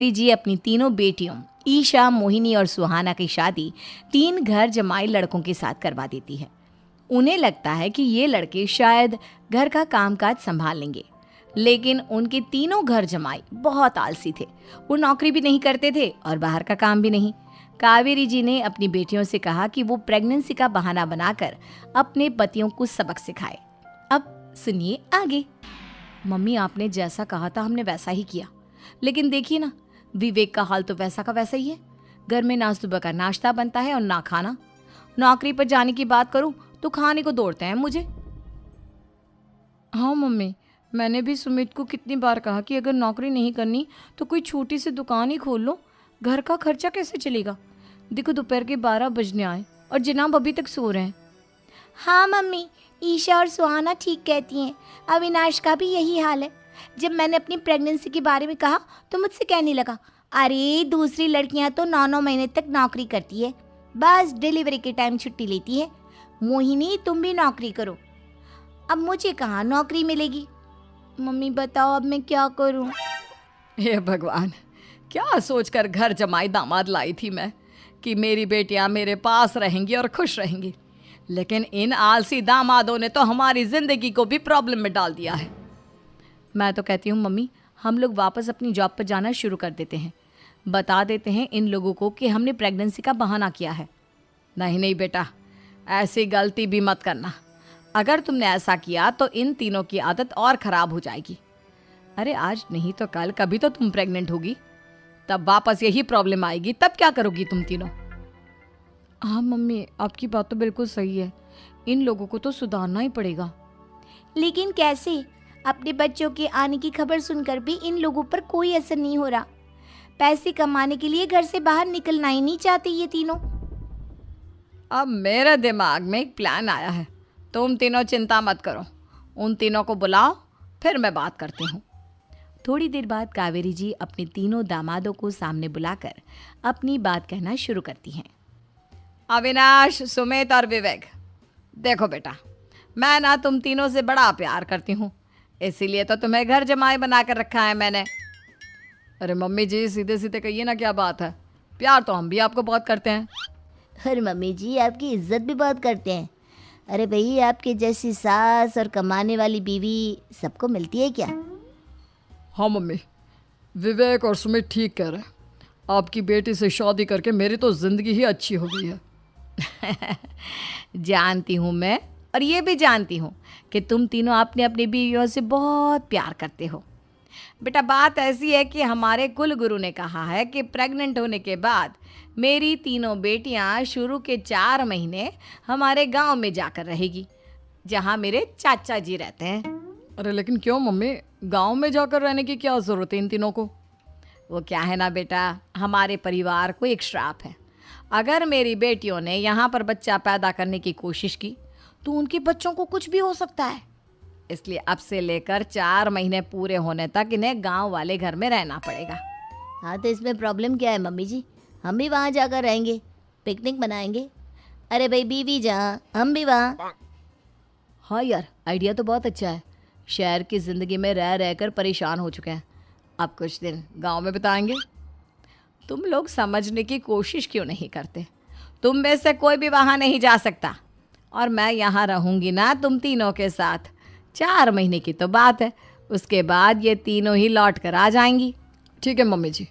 जी अपनी तीनों बेटियों ईशा, मोहिनी और सुहाना की शादी 3 घर जमाई लड़कों के साथ करवा देती है। उन्हें लगता है कि ये लड़के शायद घर का कामकाज संभाल लेंगे, लेकिन उनके तीनों घर जमाई बहुत आलसी थे। वो नौकरी भी नहीं करते थे और बाहर का काम भी नहीं। कावेरी जी ने अपनी बेटियों से कहा कि वो प्रेगनेंसी का बहाना बनाकर अपने पतियों को सबक सिखाए। अब सुनिए आगे। मम्मी, आपने जैसा कहा था हमने वैसा ही किया, लेकिन देखिए ना, विवेक का हाल तो वैसा का वैसा ही है। घर में ना सुबह का नाश्ता बनता है और ना खाना। नौकरी पर जाने की बात करूं तो खाने को दौड़ते हैं मुझे। हाँ मम्मी, मैंने भी सुमित को कितनी बार कहा कि अगर नौकरी नहीं करनी तो कोई छोटी सी दुकान ही खोल लो। घर का खर्चा कैसे चलेगा? देखो दोपहर के 12 बजने आए और जनाब अभी तक सो रहे हैं। हाँ मम्मी, ईशा और सुहाना ठीक कहती हैं। अविनाश का भी यही हाल है। जब मैंने अपनी प्रेगनेंसी के बारे में कहा तो मुझसे कहने लगा, अरे दूसरी लड़कियां तो 9-9 महीने तक नौकरी करती है, बस डिलीवरी के टाइम छुट्टी लेती है। मोहिनी, तुम भी नौकरी करो। अब मुझे कहाँ नौकरी मिलेगी? मम्मी बताओ, अब मैं क्या करूँ? हे भगवान, क्या सोचकर घर जमाई दामाद लाई थी मैं कि मेरी बेटियां मेरे पास रहेंगी और खुश रहेंगी, लेकिन इन आलसी दामादों ने तो हमारी जिंदगी को भी प्रॉब्लम में डाल दिया है। मैं तो कहती हूँ मम्मी, हम लोग वापस अपनी जॉब पर जाना शुरू कर देते हैं। बता देते हैं इन लोगों को कि हमने प्रेगनेंसी का बहाना किया है। नहीं नहीं बेटा, ऐसी गलती भी मत करना। अगर तुमने ऐसा किया तो इन तीनों की आदत और ख़राब हो जाएगी। अरे आज नहीं तो कल कभी तो तुम प्रेग्नेंट होगी, तब वापस यही प्रॉब्लम आएगी। तब क्या करोगी तुम तीनों? हाँ मम्मी, आपकी बात तो बिल्कुल सही है। इन लोगों को तो सुधारना ही पड़ेगा। लेकिन कैसे? अपने बच्चों के आने की खबर सुनकर भी इन लोगों पर कोई असर नहीं हो रहा। पैसे कमाने के लिए घर से बाहर निकलना ही नहीं चाहते ये तीनों। अब मेरे दिमाग में एक प्लान आया है। तुम तीनों चिंता मत करो, उन तीनों को बुलाओ, फिर मैं बात करती हूँ। थोड़ी देर बाद कावेरी जी अपने तीनों दामादों को सामने बुलाकर अपनी बात कहना शुरू करती हैं। अविनाश, सुमित और विवेक, देखो बेटा, मैं ना तुम तीनों से बड़ा प्यार करती हूँ, इसीलिए तो तुम्हें घर जमाई बना कर रखा है मैंने। अरे मम्मी जी, सीधे सीधे कहिए ना, क्या बात है? प्यार तो हम भी आपको बहुत करते हैं। अरे मम्मी जी, आपकी इज्जत भी बहुत करते हैं। अरे भाई, आपके जैसी सास और कमाने वाली बीवी सबको मिलती है क्या? हाँ मम्मी, विवेक और सुमित ठीक कह रहे हैं। आपकी बेटी से शादी करके मेरी तो ज़िंदगी ही अच्छी हो गई है। जानती हूँ मैं, और ये भी जानती हूँ कि तुम तीनों अपनी अपनी बीवियों से बहुत प्यार करते हो। बेटा, बात ऐसी है कि हमारे कुल गुरु ने कहा है कि प्रेग्नेंट होने के बाद मेरी तीनों बेटियां शुरू के 4 महीने हमारे गांव में जाकर रहेगी, जहां मेरे चाचा जी रहते हैं। अरे लेकिन क्यों मम्मी, गांव में जाकर रहने की क्या ज़रूरत है इन तीनों को? वो क्या है ना बेटा, हमारे परिवार को एक श्राप है। अगर मेरी बेटियों ने यहाँ पर बच्चा पैदा करने की कोशिश की तो उनके बच्चों को कुछ भी हो सकता है। इसलिए अब से लेकर 4 महीने पूरे होने तक इन्हें गांव वाले घर में रहना पड़ेगा। हाँ, तो इसमें प्रॉब्लम क्या है मम्मी जी? हम भी वहाँ जाकर रहेंगे, पिकनिक मनाएंगे। अरे भाई, बीवी जहाँ हम भी वहाँ। हाँ यार, आइडिया तो बहुत अच्छा है। शहर की ज़िंदगी में रह रहकर परेशान हो चुके हैं, अब कुछ दिन गांव में बिताएंगे। तुम लोग समझने की कोशिश क्यों नहीं करते? तुम में से कोई भी वहाँ नहीं जा सकता, और मैं यहाँ रहूँगी ना तुम तीनों के साथ। 4 महीने की तो बात है, उसके बाद ये तीनों ही लौट कर आ जाएंगी। ठीक है मम्मी जी,